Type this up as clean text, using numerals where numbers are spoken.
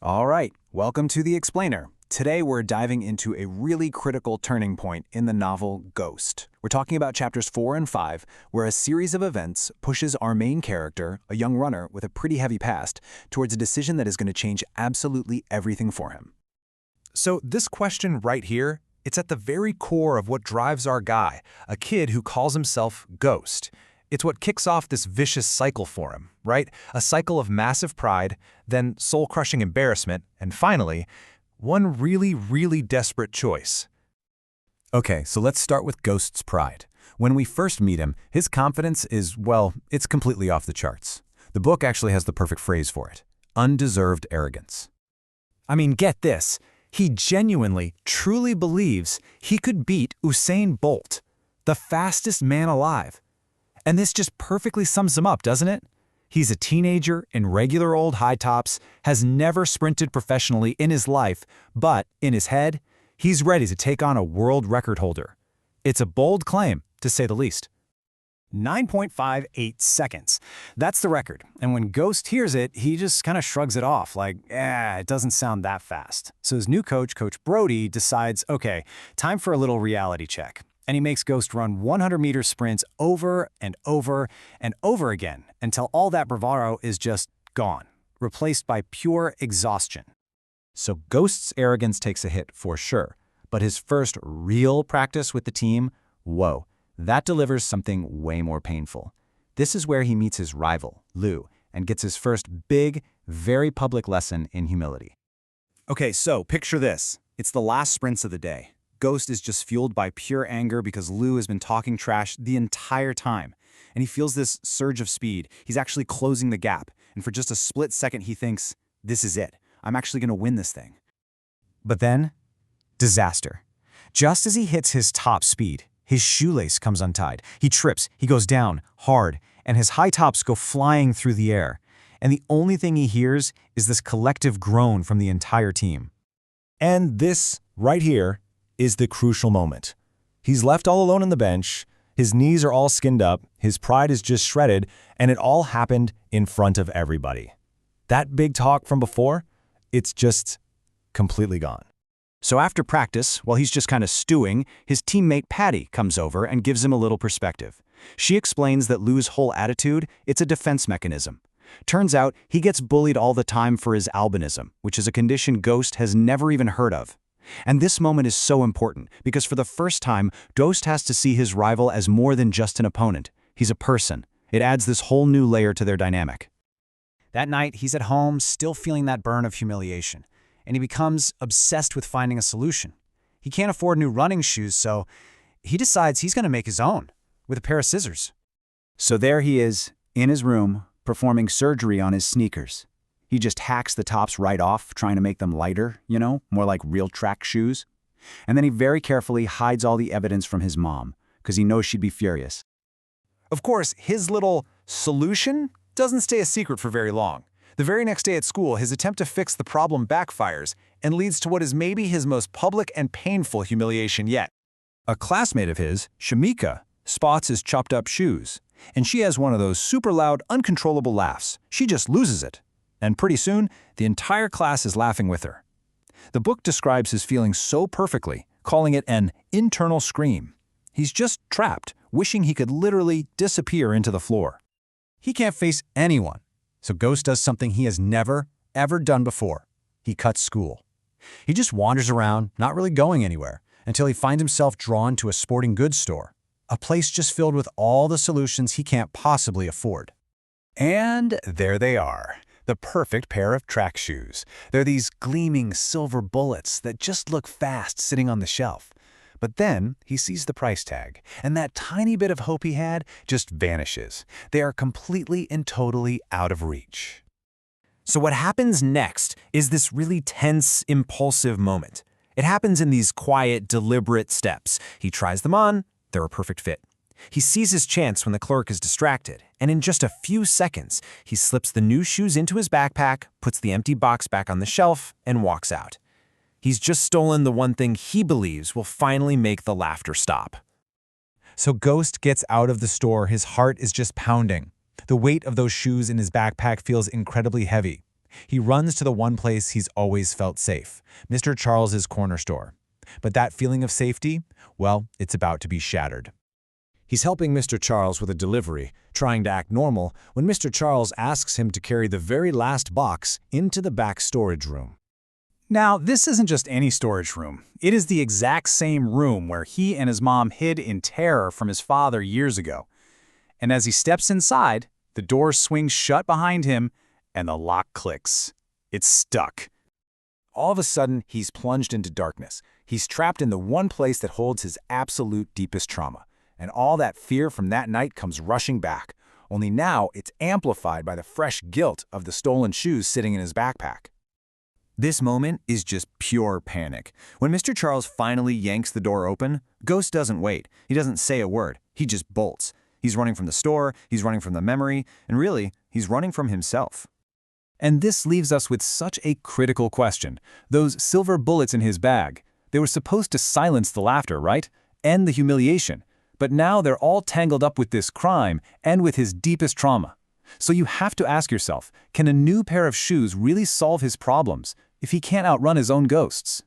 All right, welcome to The Explainer. Today we're diving into a really critical turning point in the novel Ghost. We're talking about chapters 4 and 5, where a series of events pushes our main character, a young runner with a pretty heavy past, towards a decision that is going to change absolutely everything for him. So this question right here, it's at the very core of what drives our guy, a kid who calls himself Ghost. It's what kicks off this vicious cycle for him, right? A cycle of massive pride, then soul-crushing embarrassment, and finally, one really desperate choice. Okay, so let's start with Ghost's pride. When we first meet him, his confidence is, well, it's completely off the charts. The book actually has the perfect phrase for it: undeserved arrogance. I mean, get this. He genuinely, truly believes he could beat Usain Bolt, the fastest man alive. And this just perfectly sums him up, doesn't it? He's a teenager in regular old high tops, has never sprinted professionally in his life, but in his head, he's ready to take on a world record holder. It's a bold claim, to say the least. 9.58 seconds. That's the record. And when Ghost hears it, he just kind of shrugs it off, like, it doesn't sound that fast. So his new coach, Coach Brody, decides, okay, time for a little reality check. And he makes Ghost run 100-meter sprints over and over and over again until all that bravado is just gone, replaced by pure exhaustion. So Ghost's arrogance takes a hit for sure, but his first real practice with the team, whoa, that delivers something way more painful. This is where he meets his rival, Lou, and gets his first big, very public lesson in humility. Okay, so picture this. It's the last sprints of the day. Ghost is just fueled by pure anger because Lou has been talking trash the entire time. And he feels this surge of speed. He's actually closing the gap. And for just a split second, he thinks, this is it. I'm actually going to win this thing. But then, disaster. Just as he hits his top speed, his shoelace comes untied. He trips, he goes down, hard, and his high tops go flying through the air. And the only thing he hears is this collective groan from the entire team. And this, right here, is the crucial moment. He's left all alone on the bench, his knees are all skinned up, his pride is just shredded, and it all happened in front of everybody. That big talk from before, it's just completely gone. So after practice, while he's just kind of stewing, his teammate Patty comes over and gives him a little perspective. She explains that Lou's whole attitude, it's a defense mechanism. Turns out he gets bullied all the time for his albinism, which is a condition Ghost has never even heard of. And this moment is so important because for the first time, Ghost has to see his rival as more than just an opponent. He's a person. It adds this whole new layer to their dynamic. That night, he's at home, still feeling that burn of humiliation, and he becomes obsessed with finding a solution. He can't afford new running shoes, so he decides he's going to make his own with a pair of scissors. So there he is, in his room, performing surgery on his sneakers. He just hacks the tops right off, trying to make them lighter, more like real track shoes. And then he very carefully hides all the evidence from his mom, because he knows she'd be furious. Of course, his little solution doesn't stay a secret for very long. The very next day at school, his attempt to fix the problem backfires and leads to what is maybe his most public and painful humiliation yet. A classmate of his, Shamika, spots his chopped up shoes, and she has one of those super loud, uncontrollable laughs. She just loses it. And pretty soon, the entire class is laughing with her. The book describes his feelings so perfectly, calling it an internal scream. He's just trapped, wishing he could literally disappear into the floor. He can't face anyone, so Ghost does something he has never, ever done before. He cuts school. He just wanders around, not really going anywhere, until he finds himself drawn to a sporting goods store, a place just filled with all the solutions he can't possibly afford. And there they are. The perfect pair of track shoes. They're these gleaming silver bullets that just look fast sitting on the shelf. But then he sees the price tag, and that tiny bit of hope he had just vanishes. They are completely and totally out of reach. So what happens next is this really tense, impulsive moment. It happens in these quiet, deliberate steps. He tries them on, they're a perfect fit. He sees his chance when the clerk is distracted, and in just a few seconds, he slips the new shoes into his backpack, puts the empty box back on the shelf, and walks out. He's just stolen the one thing he believes will finally make the laughter stop. So Ghost gets out of the store, his heart is just pounding. The weight of those shoes in his backpack feels incredibly heavy. He runs to the one place he's always felt safe, Mr. Charles's corner store. But that feeling of safety, well, it's about to be shattered. He's helping Mr. Charles with a delivery, trying to act normal, when Mr. Charles asks him to carry the very last box into the back storage room. Now, this isn't just any storage room. It is the exact same room where he and his mom hid in terror from his father years ago. And as he steps inside, the door swings shut behind him and the lock clicks. It's stuck. All of a sudden, he's plunged into darkness. He's trapped in the one place that holds his absolute deepest trauma. And all that fear from that night comes rushing back. Only now, it's amplified by the fresh guilt of the stolen shoes sitting in his backpack. This moment is just pure panic. When Mr. Charles finally yanks the door open, Ghost doesn't wait. He doesn't say a word. He just bolts. He's running from the store, he's running from the memory, and really, he's running from himself. And this leaves us with such a critical question. Those silver bullets in his bag, they were supposed to silence the laughter, right? End the humiliation. But now they're all tangled up with this crime and with his deepest trauma. So you have to ask yourself, can a new pair of shoes really solve his problems if he can't outrun his own ghosts?